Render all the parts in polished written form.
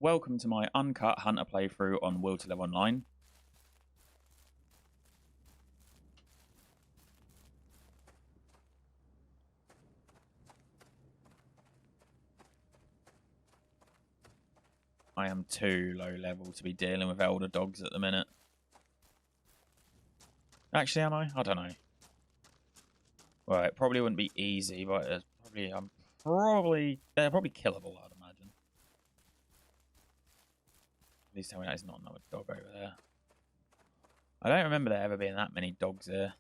welcome to my uncut hunter playthrough on Will to Live Online. I am too low level to be dealing with elder dogs at the minute. Actually, am I? I don't know. Well, it probably wouldn't be easy, but it's probably they're probably killable, I'd imagine. Please tell me there's not another dog over there. I don't remember there ever being that many dogs here.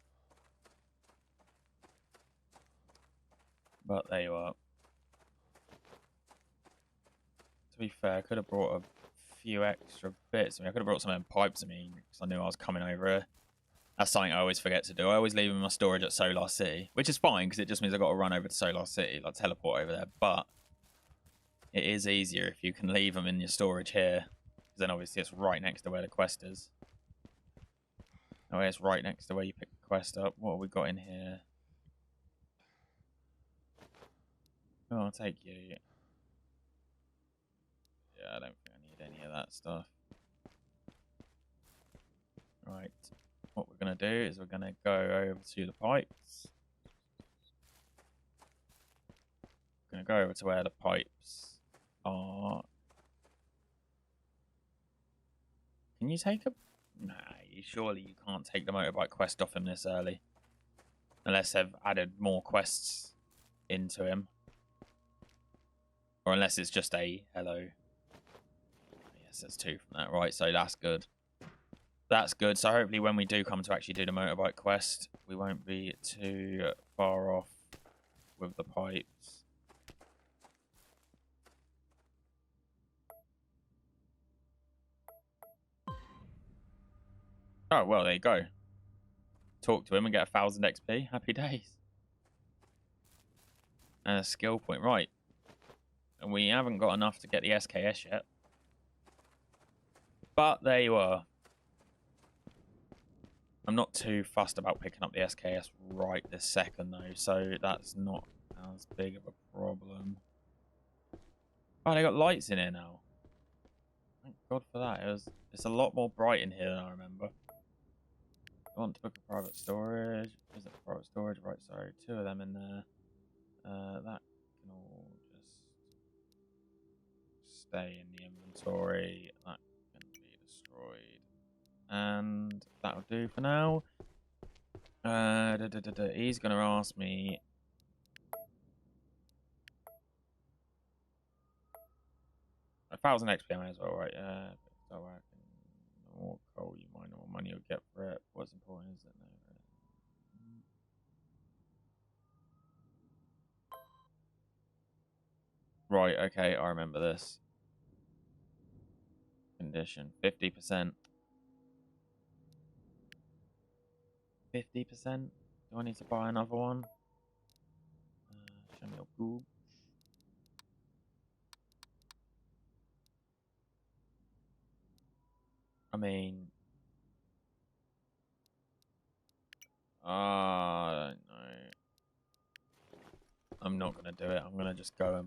But there you are. To be fair, I could have brought a few extra bits. I could have brought some of them pipes, because I knew I was coming over here. That's something I always forget to do. I always leave in my storage at Solar City, which is fine, because it just means I've got to run over to Solar City, like teleport over there. But it is easier if you can leave them in your storage here, because then obviously it's right next to where the quest is. Oh, it's right next to where you pick the quest up. What have we got in here? Oh, I'll take you. Yeah, I don't think I need any of that stuff. Right. What we're going to do is we're going to go over to the pipes. We're going to go over to where the pipes are. Can you take a... Nah, surely you can't take the motorbike quest off him this early. Unless they've added more quests into him. Or unless it's just a hello. Yes, there's two from that. Right, so that's good. That's good. So hopefully when we do come to actually do the motorbike quest, we won't be too far off with the pipes. Oh, well, there you go. Talk to him and get 1,000 XP. Happy days. And a skill point. Right. And we haven't got enough to get the SKS yet. But there you are. I'm not too fussed about picking up the SKS right this second, though. So that's not as big of a problem. Oh, they got lights in here now. Thank God for that. It's a lot more bright in here than I remember. I want to book a private storage. Is it private storage? Right, sorry. Two of them in there. That can all just stay in the inventory. That can be destroyed. And that'll do for now. He's going to ask me... 1,000 XP as well, right? So I can... The more coal you mine, the more money you'll get for it. What's important is that... Right, okay, I remember this. Condition, 50%. 50%? Do I need to buy another one? Show me your goob. I mean... I don't know. I'm not going to do it. I'm going to just go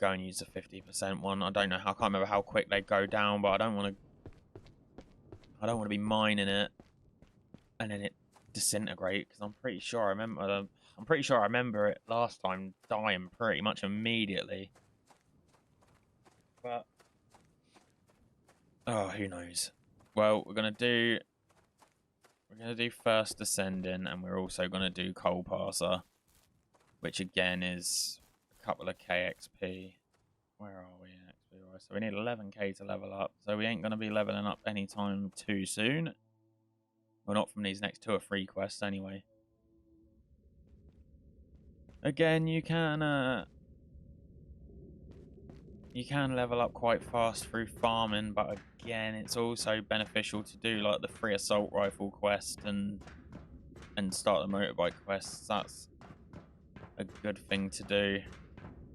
and use the 50% one. I don't know how, I can't remember how quick they go down, but I don't want to be mining it and then it disintegrate, because I'm pretty sure I remember it last time dying pretty much immediately. But oh, who knows? Well, we're gonna do first ascending, and we're also gonna do coal passer, which again is a couple of KXP. Where are we in XP? Right, so we need 11k to level up. So we ain't gonna be leveling up anytime too soon. Well, not from these next 2 or 3 quests anyway. Again, you can level up quite fast through farming, but again, it's also beneficial to do like the free assault rifle quest and start the motorbike quests. That's a good thing to do.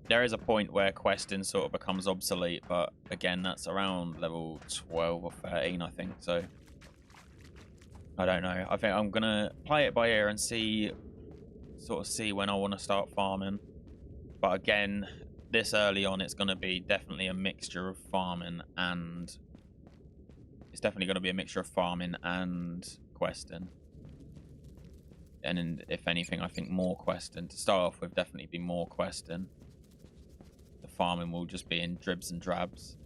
There is a point where questing sort of becomes obsolete, but again, that's around level 12 or 13, I think. So I don't know. I think I'm gonna play it by ear and see when I want to start farming. But again, this early on, it's going to be definitely a mixture of farming and... It's definitely going to be a mixture of farming and questing. And if anything, I think more questing. To start off with, definitely be more questing. The farming will just be in dribs and drabs.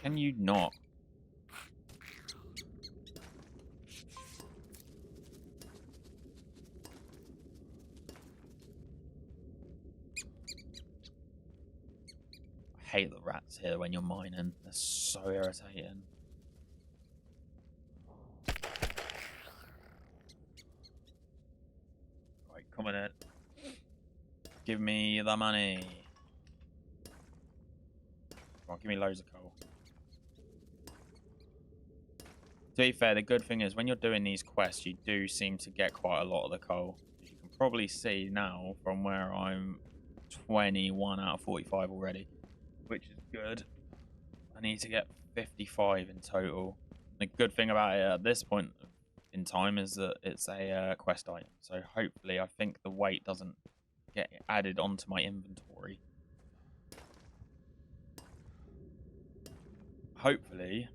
Can you not? I hate the rats here when you're mining. They're so irritating. Right, come on in. Give me the money. Come on, give me loads of coal. To be fair, the good thing is when you're doing these quests, you do seem to get quite a lot of the coal. As you can probably see now from where I'm 21 out of 45 already, which is good. I need to get 55 in total. The good thing about it at this point in time is that it's a quest item. So hopefully, I think the weight doesn't get added onto my inventory. Hopefully...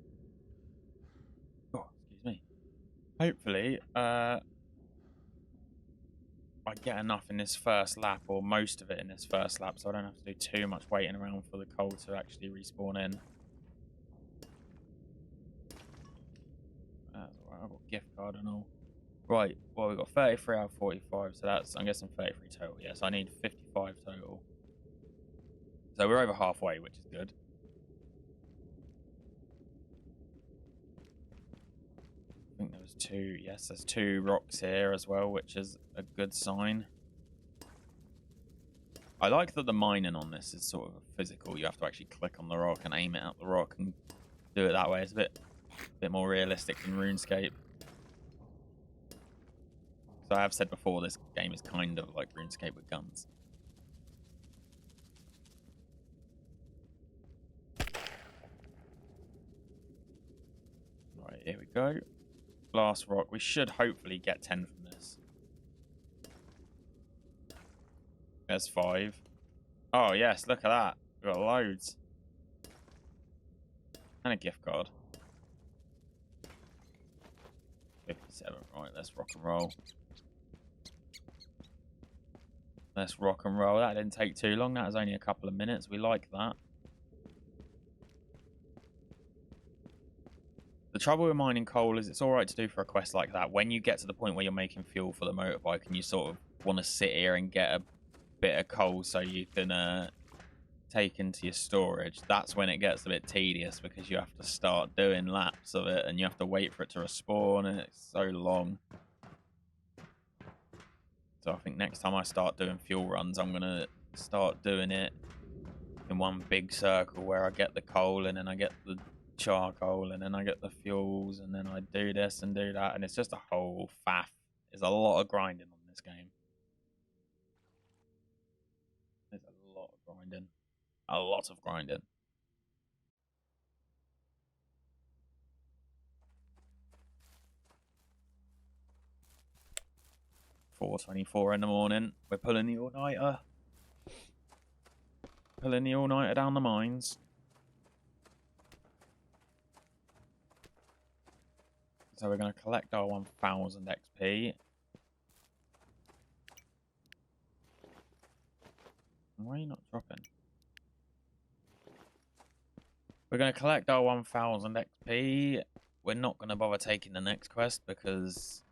Oh, excuse me. Hopefully, I get enough in this first lap, or most of it in this first lap, so I don't have to do too much waiting around for the coal to actually respawn in. That's alright, I've got gift card and all. Right, well, we've got 33 out of 45, so that's, I'm guessing 33 total. Yes, I need 55 total. So we're over halfway, which is good. I think there was two, yes, there's 2 rocks here as well, which is a good sign. I like that the mining on this is sort of physical. You have to actually click on the rock and aim it at the rock and do it that way. It's a bit more realistic than RuneScape. So I have said before, this game is kind of like RuneScape with guns. Right, here we go. Last rock. We should hopefully get 10 from this. There's 5. Oh, yes, look at that. We've got loads. And a gift card. 57. Right, let's rock and roll. Let's rock and roll. That didn't take too long. That was only a couple of minutes. We like that. The trouble with mining coal is it's all right to do for a quest like that. When you get to the point where you're making fuel for the motorbike and you sort of want to sit here and get a bit of coal so you can take into your storage, that's when it gets a bit tedious because you have to start doing laps of it and you have to wait for it to respawn and it's so long. So I think next time I start doing fuel runs, I'm going to start doing it in one big circle where I get the coal and then I get the charcoal and then I get the fuels and then I do this and do that, and it's just a whole faff. There's a lot of grinding on this game. There's a lot of grinding. A lot of grinding. $4:24 in the morning. We're pulling the all-nighter. Pulling the all-nighter down the mines. So we're going to collect our 1000 XP. Why are you not dropping? We're going to collect our 1000 XP. We're not going to bother taking the next quest because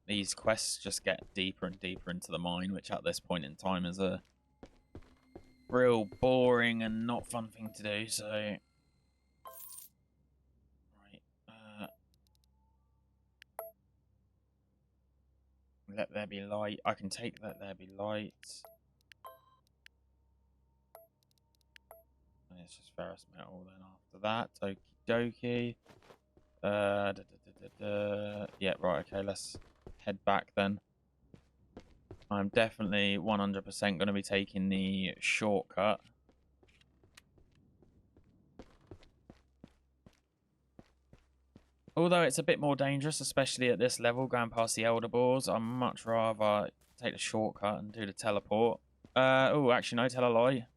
these quests just get deeper and deeper into the mine, which at this point in time is a real boring and not fun thing to do, so... Let there be light. I can take let there be light. And it's just ferrous metal then after that. Okie dokie. Yeah, right, okay, let's head back then. I'm definitely 100% going to be taking the shortcut. Although it's a bit more dangerous, especially at this level, going past the Elder Boars, I'd much rather take the shortcut and do the teleport. Oh, actually, no, tell a lie.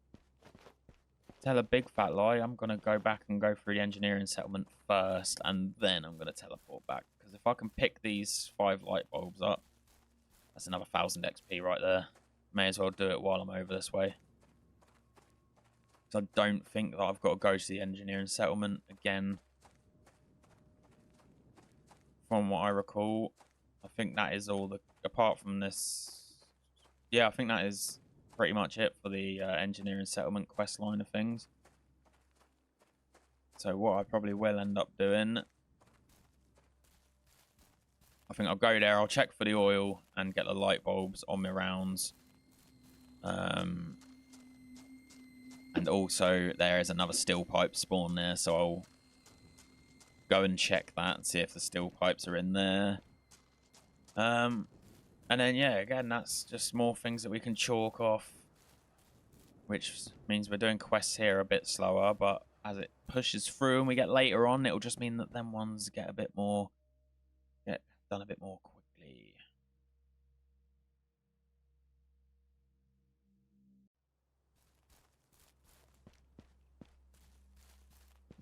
Tell a big fat lie. I'm going to go back and go through the engineering settlement first, and then I'm going to teleport back. Because if I can pick these 5 light bulbs up, that's another 1000 XP right there. May as well do it while I'm over this way. So I don't think that I've got to go to the engineering settlement again. From what I recall, I think that is all the... Apart from this... Yeah, I think that is pretty much it for the engineering settlement quest line of things. So what I probably will end up doing... I think I'll go there, I'll check for the oil and get the light bulbs on my rounds. And also there is another steel pipe spawn there, so I'll go and check that and see if the steel pipes are in there. And then, yeah, again, that's just more things that we can chalk off, which means we're doing quests here a bit slower, but as it pushes through and we get later on, it'll just mean that them ones get a bit more, get done a bit more quickly.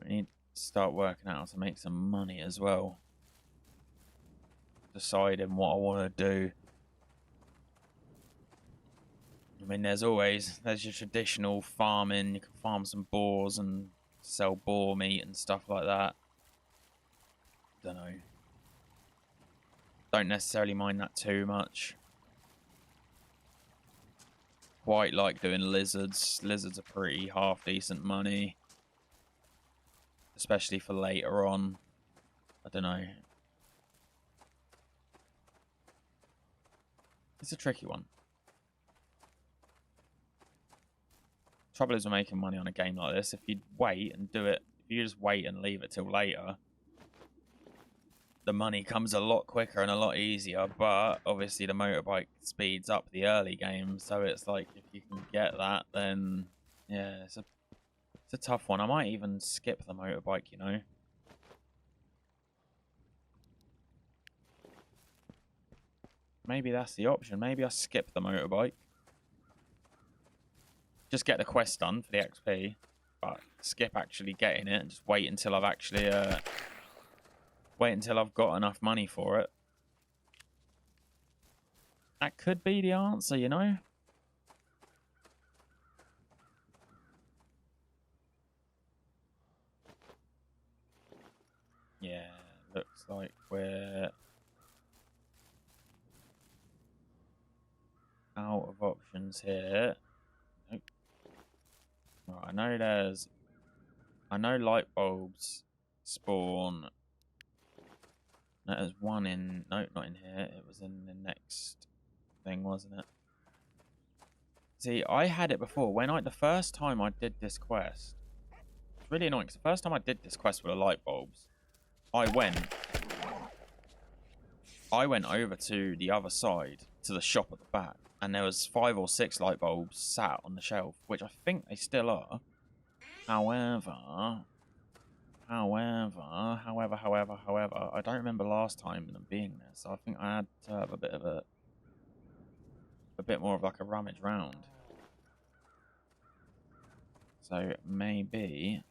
We need to start working out how to make some money as well. Deciding what I want to do. I mean, there's your traditional farming. You can farm some boars and sell boar meat and stuff like that. Don't know. Don't necessarily mind that too much. Quite like doing lizards. Lizards are pretty half decent money. Especially for later on. I don't know. It's a tricky one. Trouble is we're making money on a game like this. If you wait and do it, if you just wait and leave it till later, the money comes a lot quicker and a lot easier, but obviously the motorbike speeds up the early game, so it's like if you can get that, then yeah, it's a tough one. I might even skip the motorbike, you know. Maybe that's the option. Maybe I skip the motorbike. Just get the quest done for the XP, but skip actually getting it and just wait until I've actually wait until I've got enough money for it. That could be the answer, you know? Yeah, looks like we're out of options here. Nope. Right, I know light bulbs spawn. No, there's one in, no, not in here. It was in the next thing, wasn't it? See, I had it before. The first time I did this quest, it's really annoying because the first time I did this quest with the light bulbs, I went over to the other side, to the shop at the back, and there was 5 or 6 light bulbs sat on the shelf, which I think they still are. However, I don't remember last time them being there, so I think I had to have a bit more of like a rummage round. So maybe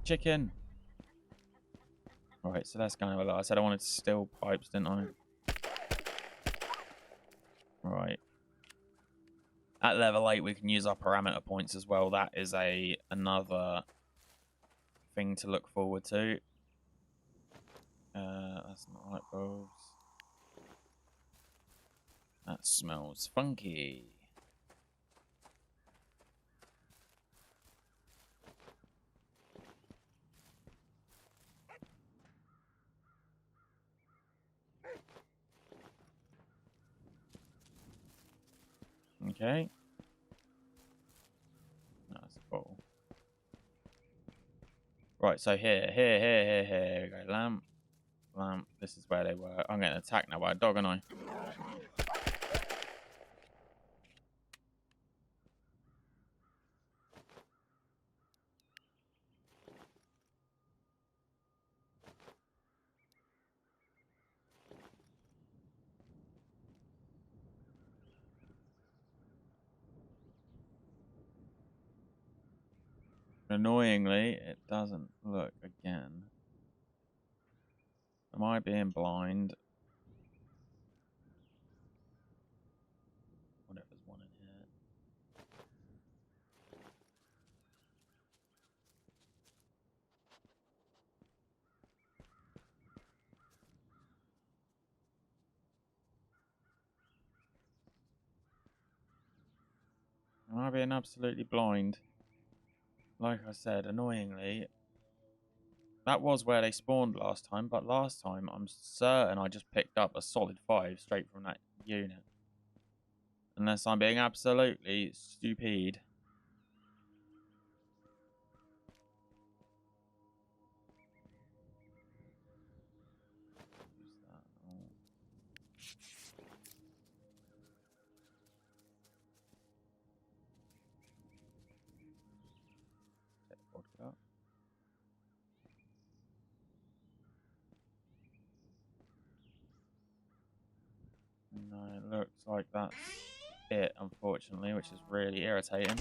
chicken. Right, so that's kind of a lot. I said I wanted steel pipes, didn't I? Right. At level 8, we can use our parameter points as well. That is another thing to look forward to. That's not light bulbs. That smells funky. Okay. That's a bottle. Right, so here we go. Lamp. This is where they were. I'm getting attacked now by a dog, aren't I? Annoyingly, it doesn't look again. Am I being blind? I wonder if there's one in here. Am I being absolutely blind? Like I said, annoyingly, that was where they spawned last time, but last time I'm certain I just picked up a solid 5 straight from that unit. Unless I'm being absolutely stupid. Who's that? Oh. Get vodka. No, it looks like that's it, unfortunately, which is really irritating.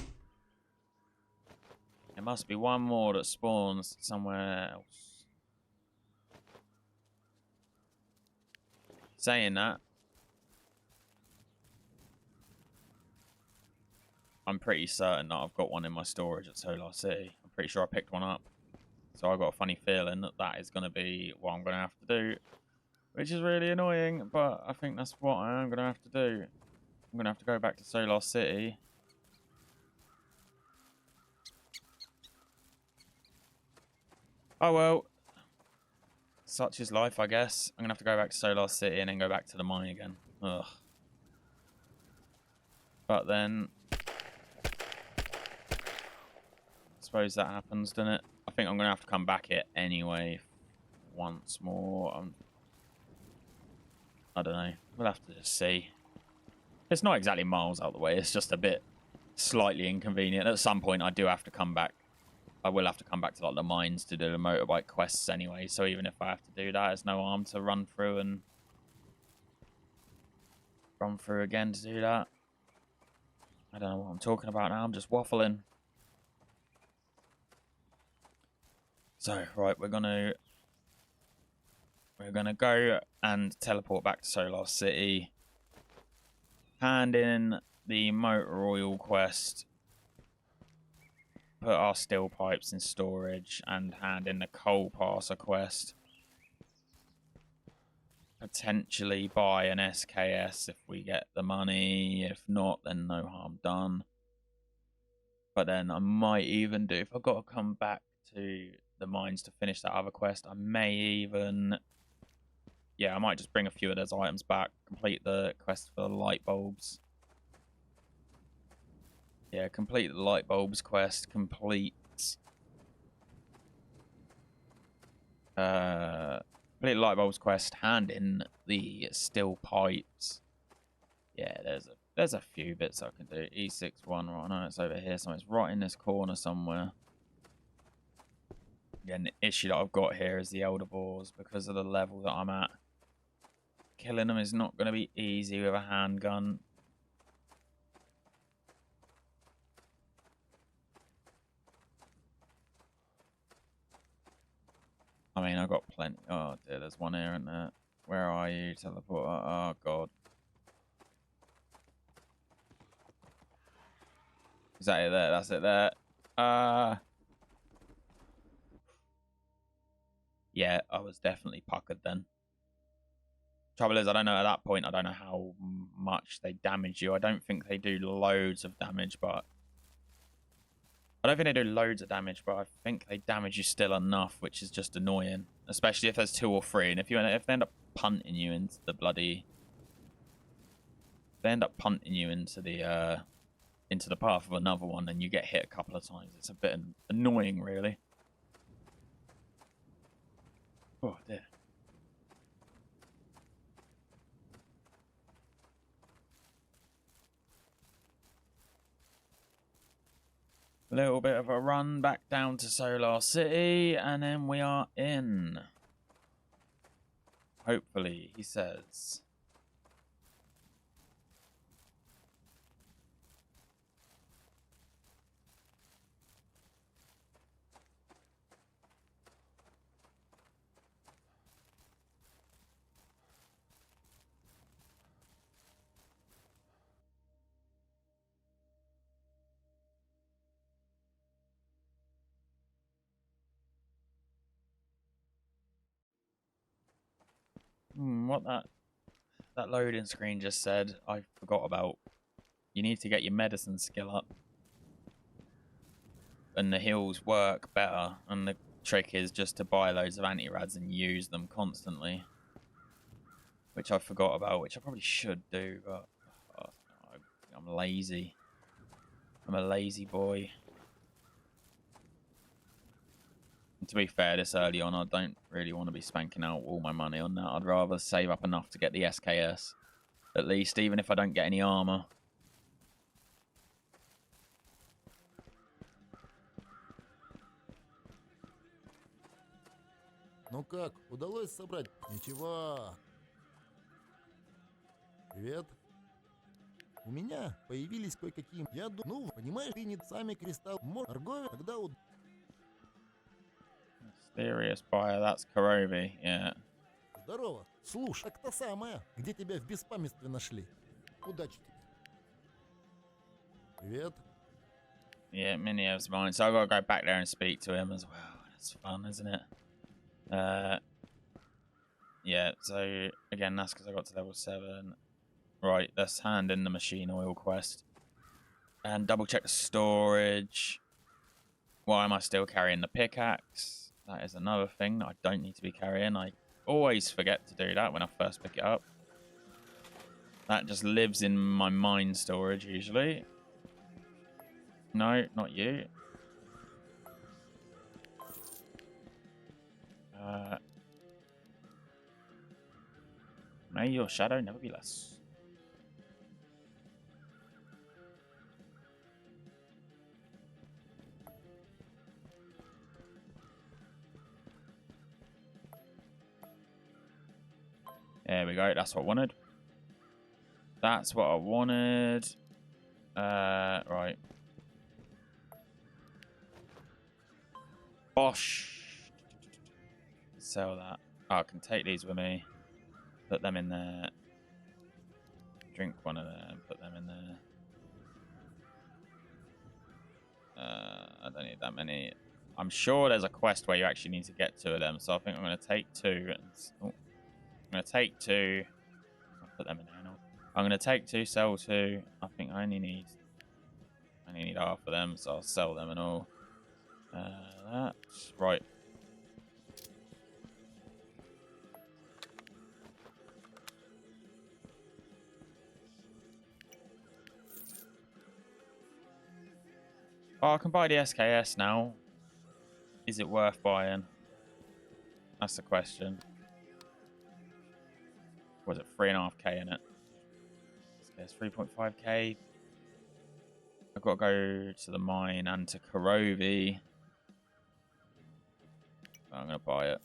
There must be one more that spawns somewhere else. Saying that, I'm pretty certain that I've got one in my storage at Solar City. I'm pretty sure I picked one up. So I've got a funny feeling that that is going to be what I'm going to have to do. Which is really annoying, but I think that's what I am going to have to do. I'm going to have to go back to Solar City. Oh well. Such is life, I guess. I'm going to have to go back to Solar City and then go back to the mine again. Ugh. But then... I suppose that happens, doesn't it? I think I'm going to have to come back here anyway. Once more. I don't know. We'll have to just see. It's not exactly miles out the way. It's just a bit slightly inconvenient. At some point, I do have to come back. I will have to come back to like the mines to do the motorbike quests anyway. So even if I have to do that, it's no harm to run through and run through again to do that. I don't know what I'm talking about now. I'm just waffling. So right, we're gonna go and teleport back to Solar City. Hand in the motor oil quest. Put our steel pipes in storage and hand in the coal passer quest. Potentially buy an SKS if we get the money. If not, then no harm done. But then I might even do, if I've got to come back to the mines to finish that other quest, I may even... Yeah, I might just bring a few of those items back, complete the quest for the light bulbs. Yeah, complete the light bulbs quest, complete the light bulbs quest, hand in the steel pipes. Yeah, there's a few bits I can do. E61, right, I know it's over here, so it's right in this corner somewhere. Again, the issue that I've got here is the elder boars because of the level that I'm at. Killing them is not going to be easy with a handgun. I mean, I've got plenty. Oh dear, there's one here, isn't there? Where are you, teleporter? Oh god. Is that it there? That's it there. Yeah, I was definitely puckered then. Trouble is, I don't know at that point, I don't know how much they damage you. I don't think they do loads of damage, but... I don't think they do loads of damage, but I think they damage you still enough, which is just annoying. Especially if there's 2 or 3, and if they end up punting you into the bloody... If they end up punting you into the path of another one, and you get hit a couple of times, it's a bit annoying, really. Oh, dear. A little bit of a run back down to Solar City, and then we are in. Hopefully, he says. What that loading screen just said, I forgot about. You need to get your medicine skill up. And the heals work better. And the trick is just to buy loads of anti-rads and use them constantly. Which I forgot about, which I probably should do, but I'm lazy. I'm a lazy boy. And to be fair, this early on, I don't really want to be spanking out all my money on that. I'd rather save up enough to get the SKS. At least, even if I don't get any armor. Ну как, удалось собрать? Ничего. Привет. У меня появились кое-какие... Я думаю, ну, понимаешь, ты не сами кристалл. Торговец, когда у... Mysterious buyer, that's Karovi, yeah. Здорово. Слушай, так та самая, где тебя в беспамятстве нашли. Удачи тебе. Привет. Yeah, Miniev's mine, so I've got to go back there and speak to him as well. That's fun, isn't it? Yeah, so again, that's because I got to level 7. Right, let's hand in the machine oil quest. And double check the storage. Why am I still carrying the pickaxe? That is another thing that I don't need to be carrying. I always forget to do that when I first pick it up. That just lives in my mine storage usually. No, not you. May your shadow never be less. There we go. That's what I wanted. That's what I wanted. Right. Bosh. Sell that. Oh, I can take these with me. Put them in there. Drink one of them. Put them in there. I don't need that many. I'm sure there's a quest where you actually need to get 2 of them. So I think I'm going to take 2. And, I'm going to take 2. I'll put them in there now. I'm going to take 2, sell 2. I think I only need half of them, so I'll sell them and all. That's right. Oh, I can buy the SKS now. Is it worth buying? That's the question. Was it 3.5k in it? SKS 3.5k. I've got to go to the mine and to Karovi. I'm going to buy it.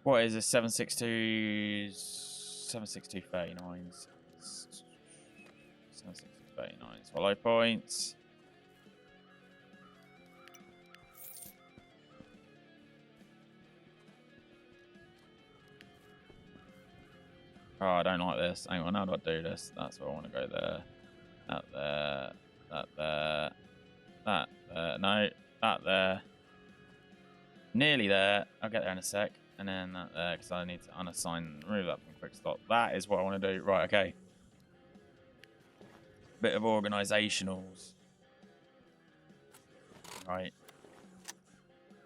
What is this? 762... 762.39. 762.39. Swallow points. Oh, I don't like this. Hang on, how do I do this? That's where I want to go there. That there. That there. That there. No, that there. Nearly there. I'll get there in a sec. And then that there, because I need to unassign, remove that from quick stop. That is what I want to do. Right, okay. Bit of organisationals. Right.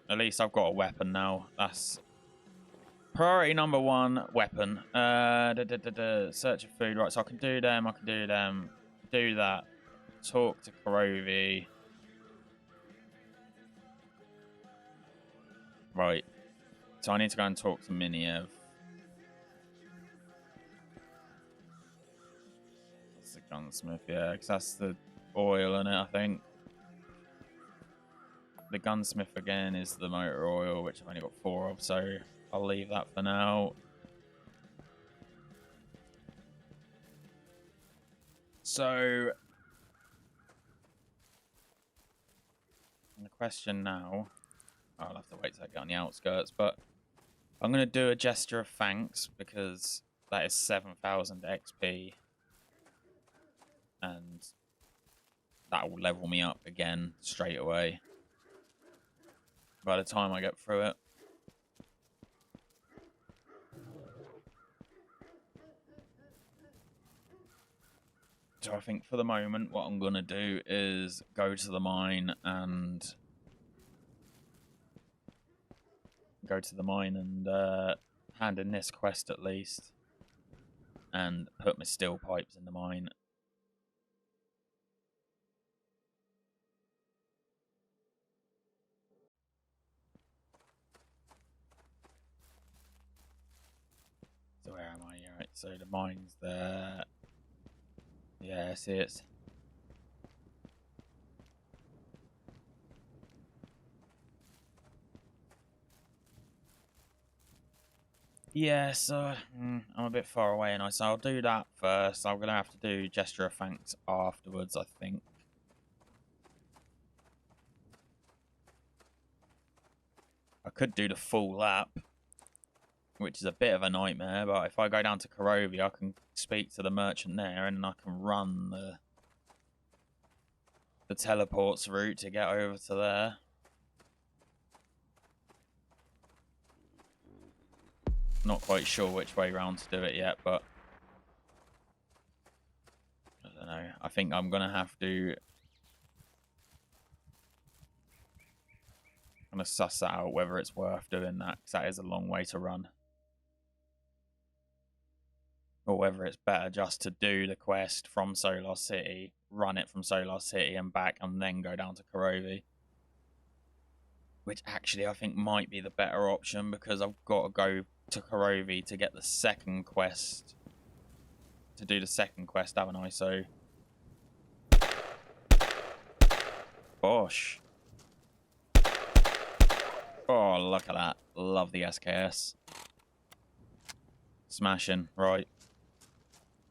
At least I've got a weapon now. That's priority number 1, weapon. Search of food. Right, so I can do them. I can do them. Do that. Talk to Karovi. Right. So I need to go and talk to Miniev. That's the gunsmith, yeah, because that's the oil in it, I think. The gunsmith again is the motor oil, which I've only got 4 of, so I'll leave that for now. So the question now, I'll have to wait till I get on the outskirts, but I'm going to do a gesture of thanks because that is 7,000 XP. And that will level me up again straight away by the time I get through it. So I think for the moment, what I'm going to do is go to the mine and hand in this quest at least, and put my steel pipes in the mine. So where am I? Right, so the mine's there. Yeah, see it's. Yeah, so I'm a bit far away, and so I'll do that first. I'm gonna have to do gesture of thanks afterwards, I think. I could do the full lap, which is a bit of a nightmare, but if I go down to Karovi, I can speak to the merchant there, and I can run the teleports route to get over to there. Not quite sure which way round to do it yet, but I don't know. I think I'm gonna have to kind of suss that out whether it's worth doing that, because that is a long way to run, or whether it's better just to do the quest from Solar City, run it from Solar City and back, and then go down to Karovi. Which actually I think might be the better option, because I've got to go to Karovi to get the second quest. To do the second quest, haven't I? So. Bosh. Oh, look at that. Love the SKS. Smashing. Right.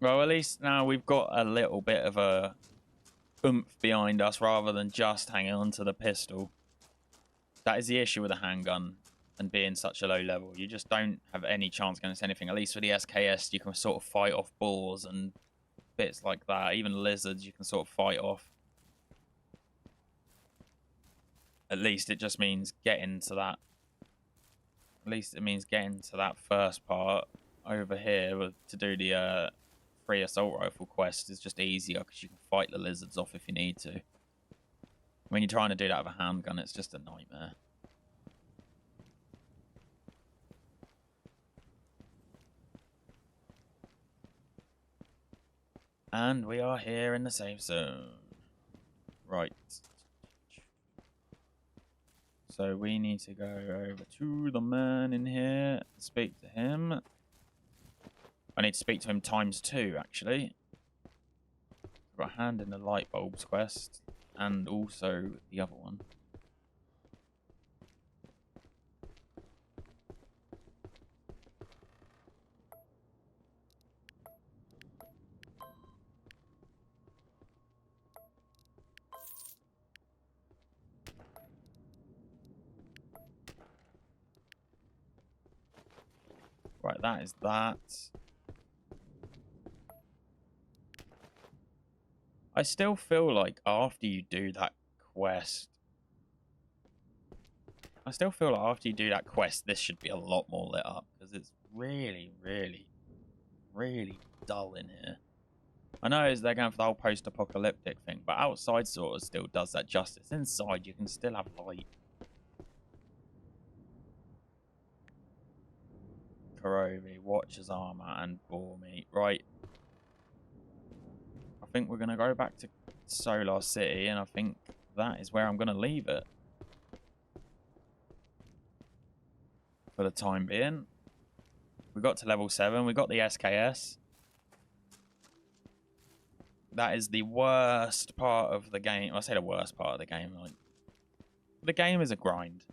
Well, at least now we've got a little bit of a oomph behind us rather than just hanging on to the pistol. That is the issue with a handgun and being such a low level. You just don't have any chance against anything. At least with the SKS, you can sort of fight off boars and bits like that. Even lizards, you can sort of fight off. At least it just means getting to that. At least it means getting to that first part over here to do the free assault rifle quest is just easier because you can fight the lizards off if you need to. When you're trying to do that with a handgun, it's just a nightmare. And we are here in the safe zone. Right. So we need to go over to the man in here, speak to him. I need to speak to him ×2, actually. I've got a hand in the light bulbs quest, and also the other one. Right, that is that. I still feel like after you do that quest, this should be a lot more lit up, because it's really, really, really dull in here. I know they're going for the whole post-apocalyptic thing, but outside sort of still does that justice. Inside, you can still have light. Karovi, Watcher's Armor, and Boar Meat. Right. I think we're going to go back to Solar City, and I think that is where I'm going to leave it. For the time being. We got to level 7. We got the SKS. That is the worst part of the game. I say the worst part of the game. Like, the game is a grind.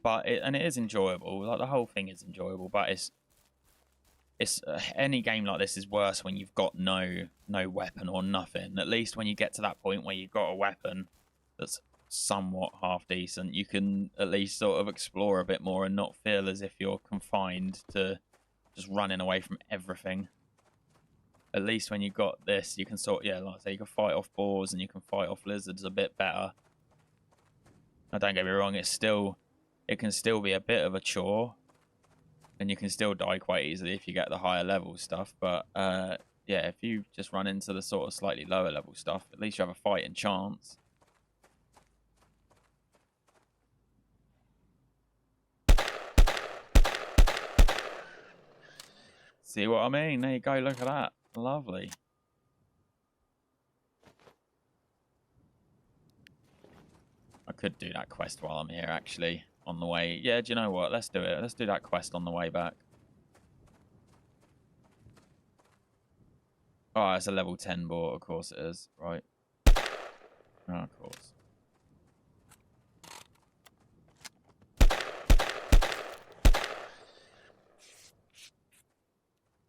But it is enjoyable. Like, the whole thing is enjoyable, but it's any game like this is worse when you've got no weapon or nothing. At least when you get to that point where you've got a weapon that's somewhat half decent, you can at least sort of explore a bit more and not feel as if you're confined to just running away from everything. At least when you got this, you can sort, yeah, like I say, you can fight off boars and you can fight off lizards a bit better. Now, don't get me wrong, it can still be a bit of a chore, and you can still die quite easily if you get the higher level stuff. But yeah, if you just run into the sort of slightly lower level stuff, at least you have a fighting chance. See what I mean? There you go. Look at that. Lovely. I could do that quest while I'm here, actually, on the way. Yeah, do you know what? Let's do it. Let's do that quest on the way back. Oh, it's a level 10 boar. Of course it is. Right. Oh, of course.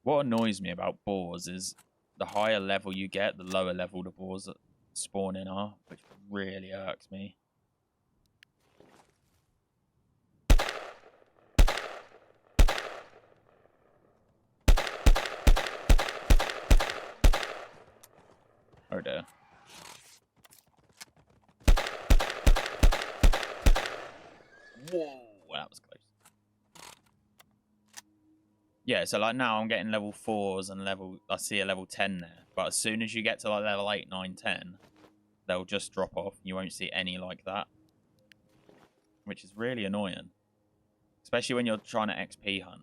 What annoys me about boars is the higher level you get, the lower level the boars that spawn in are, which really irks me. Oh dear. Whoa, that was close. Yeah, so like now I'm getting level 4s and I see a level 10 there. But as soon as you get to like level 8, 9, 10, they'll just drop off. You won't see any like that. Which is really annoying. Especially when you're trying to XP hunt.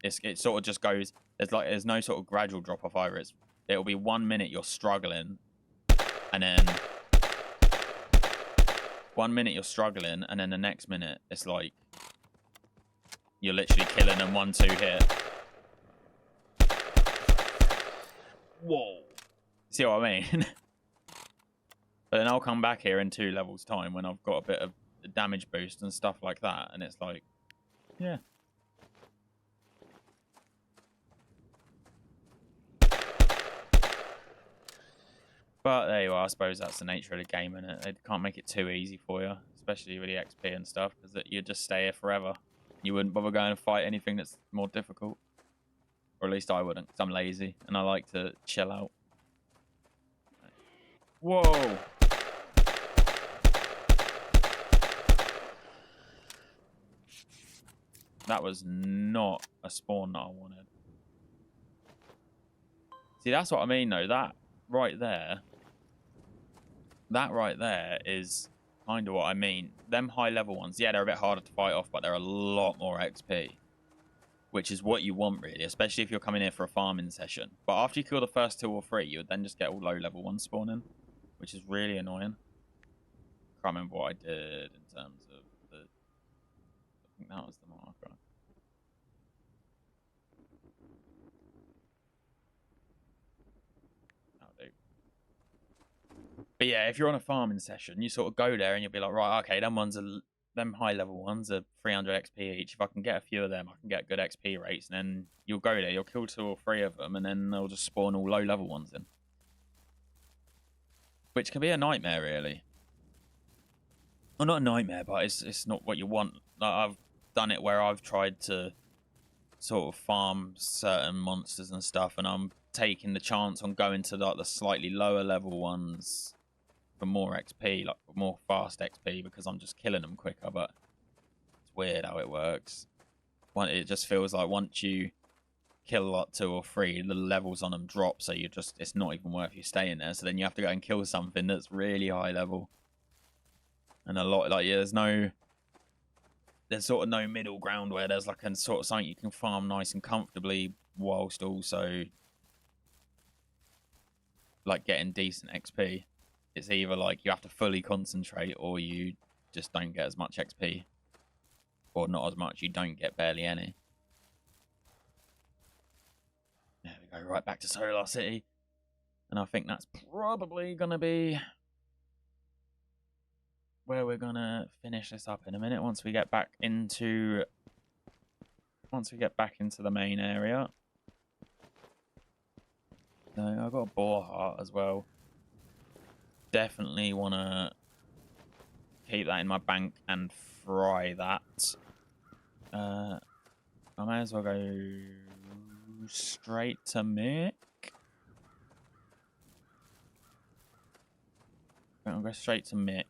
It sort of just goes, there's no sort of gradual drop off either. It'll be 1 minute you're struggling, and then 1 minute you're struggling, and then the next minute it's like you're literally killing them 1-2 hit. Whoa. See what I mean? But then I'll come back here in 2 levels time when I've got a bit of damage boost and stuff like that, and it's like, yeah. But there you are. I suppose that's the nature of the game, innit? They can't make it too easy for you, especially with the XP and stuff, because you'd just stay here forever. You wouldn't bother going and fight anything that's more difficult. Or at least I wouldn't, because I'm lazy, and I like to chill out. Whoa! That was not a spawn that I wanted. See, that's what I mean, though. That right there is kind of what I mean. Them high-level ones, yeah, they're a bit harder to fight off, but they're a lot more XP. Which is what you want, really, especially if you're coming here for a farming session. But after you kill the first 2 or 3, you would then just get all low-level ones spawning, which is really annoying. Can't remember what I did in terms of the... I think that was the marker. That'll do. But yeah, if you're on a farming session, you sort of go there and you'll be like, right, okay, them high-level ones are 300 XP each. If I can get a few of them, I can get good XP rates, and then you'll go there, you'll kill 2 or 3 of them, and then they'll just spawn all low-level ones in. Which can be a nightmare, really. Well, not a nightmare, but it's not what you want. Like, I've done it where I've tried to sort of farm certain monsters and stuff, and I'm taking the chance on going to like the slightly lower level ones for more XP, like more fast XP, because I'm just killing them quicker. But it's weird how it works. It just feels like once you kill like 2 or 3, the levels on them drop, so it's not even worth you staying there. So then you have to go and kill something that's really high level. And a lot, like, yeah, there's sort of no middle ground where there's like a sort of something you can farm nice and comfortably whilst also like getting decent XP. It's either like you have to fully concentrate or you just don't get as much XP, or not as much, you don't get barely any. There we go, right back to Solar City. And I think that's probably going to be where we're going to finish this up in a minute once we get back into the main area. So I've got a boar heart as well. Definitely want to keep that in my bank and fry that. I may as well go straight to Mick. I'll go straight to Mick.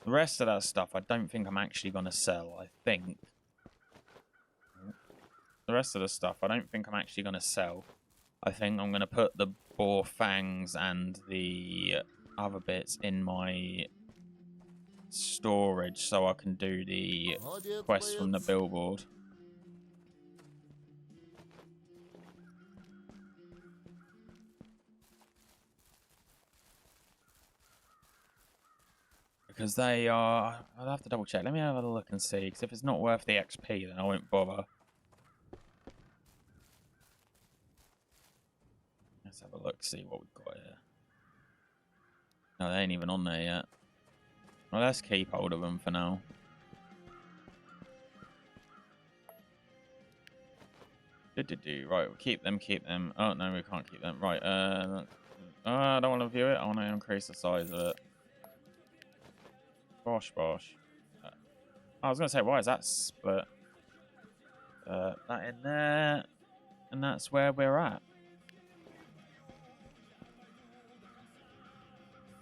The rest of that stuff I don't think I'm actually going to sell. I think the rest of the stuff I don't think I'm actually going to sell. I think I'm going to put the boar fangs and the other bits in my storage so I can do the quest from the billboard. Because they are... I'll have to double check. Let me have a look and see. Because if it's not worth the XP, then I won't bother. Let's have a look, see what we've got here. No, they ain't even on there yet. Well, let's keep hold of them for now. Right, we'll keep them, keep them. Oh, no, we can't keep them. Right, I don't want to view it. I want to increase the size of it. Bosh, bosh. I was going to say, why is that split? That in there. And that's where we're at.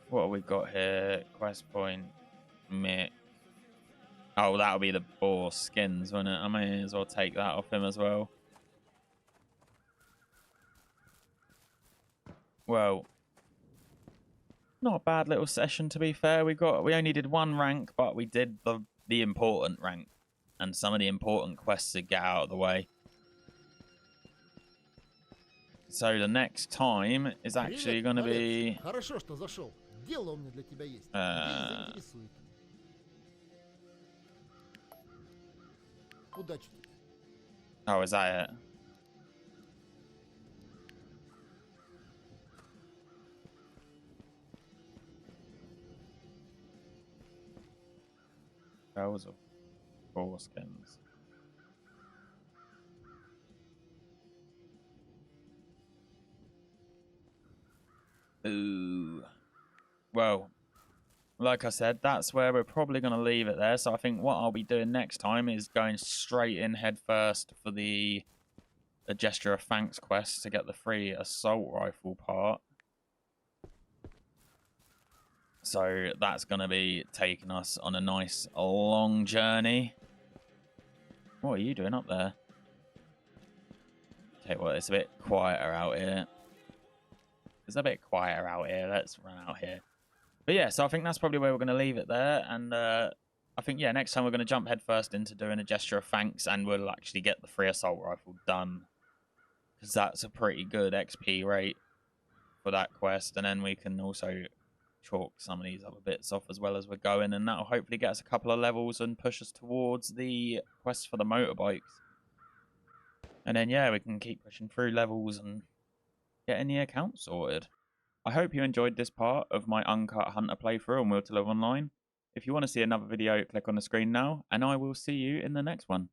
What have we got here? Quest point. Mick. Oh, that'll be the boar skins, won't it? I may as well take that off him as well. Well, not a bad little session, to be fair. We only did one rank, but we did the important rank and some of the important quests to get out of the way. So the next time is actually going to be... Oh, is that it? Those are boar skins. Ooh. Well, like I said, that's where we're probably going to leave it there. So I think what I'll be doing next time is going straight in head first for the Gesture of Thanks quest to get the free assault rifle part. So that's going to be taking us on a nice long journey. What are you doing up there? Tell you what, it's a bit quieter out here. It's a bit quieter out here. Let's run out here. But yeah, so I think that's probably where we're going to leave it there. And I think, yeah, next time we're going to jump headfirst into doing a Gesture of Thanks and we'll actually get the free assault rifle done. Because that's a pretty good XP rate for that quest. And then we can also chalk some of these other bits off as well as we're going. And that'll hopefully get us a couple of levels and push us towards the quest for the motorbikes. And then, yeah, we can keep pushing through levels and getting the account sorted. I hope you enjoyed this part of my Uncut Hunter playthrough on Will to Live Online. If you want to see another video, click on the screen now, and I will see you in the next one.